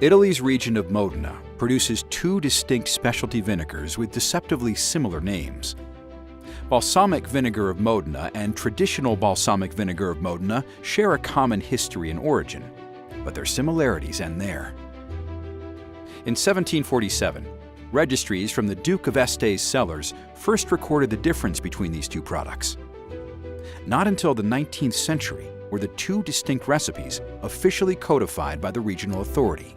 Italy's region of Modena produces two distinct specialty vinegars with deceptively similar names. Balsamic Vinegar of Modena and traditional Balsamic Vinegar of Modena share a common history and origin, but their similarities end there. In 1747, registries from the Duke of Este's cellars first recorded the difference between these two products. Not until the 19th century were the two distinct recipes officially codified by the regional authority.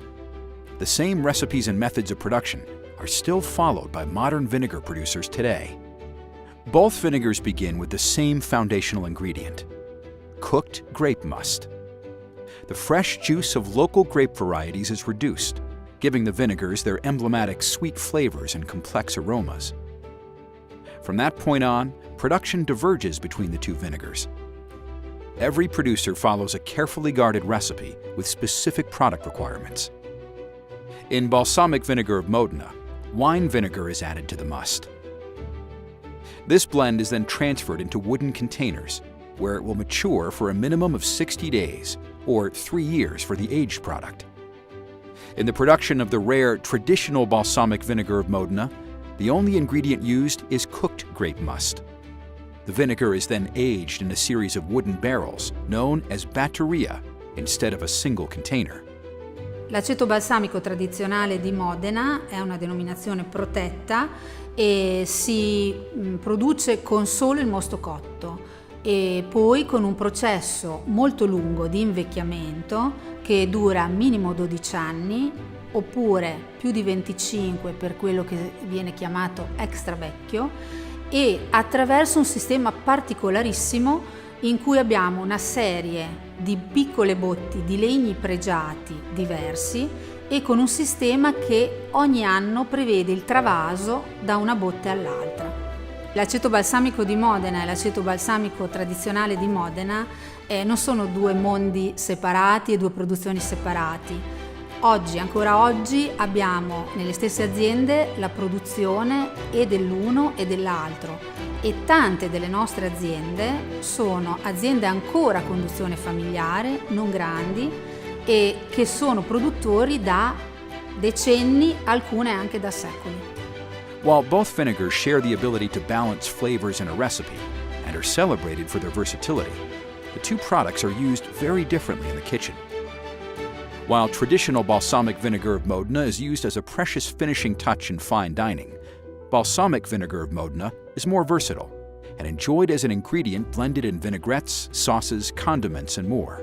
The same recipes and methods of production are still followed by modern vinegar producers today. Both vinegars begin with the same foundational ingredient: cooked grape must. The fresh juice of local grape varieties is reduced, giving the vinegars their emblematic sweet flavors and complex aromas. From that point on, production diverges between the two vinegars. Every producer follows a carefully guarded recipe with specific product requirements. In Balsamic Vinegar of Modena, wine vinegar is added to the must. This blend is then transferred into wooden containers, where it will mature for a minimum of 60 days, or 3 years for the aged product. In the production of the rare traditional Balsamic Vinegar of Modena, the only ingredient used is cooked grape must. The vinegar is then aged in a series of wooden barrels, known as batteria, instead of a single container. L'aceto balsamico tradizionale di Modena è una denominazione protetta e si produce con solo il mosto cotto e poi con un processo molto lungo di invecchiamento che dura minimo 12 anni oppure più di 25 per quello che viene chiamato extra vecchio, e attraverso un sistema particolarissimo in cui abbiamo una serie di piccole botti di legni pregiati diversi e con un sistema che ogni anno prevede il travaso da una botte all'altra. L'aceto balsamico di Modena e l'aceto balsamico tradizionale di Modena non sono due mondi separati e due produzioni separati. Ancora oggi, abbiamo nelle stesse aziende la produzione e dell'uno e dell'altro, e tante delle nostre aziende sono aziende ancora a conduzione familiare, non grandi, e che sono produttori da decenni, alcune anche da secoli. While both vinegars share the ability to balance flavors in a recipe and are celebrated for their versatility, the two products are used very differently in the kitchen. While traditional Balsamic Vinegar of Modena is used as a precious finishing touch in fine dining, Balsamic Vinegar of Modena is more versatile and enjoyed as an ingredient blended in vinaigrettes, sauces, condiments, and more.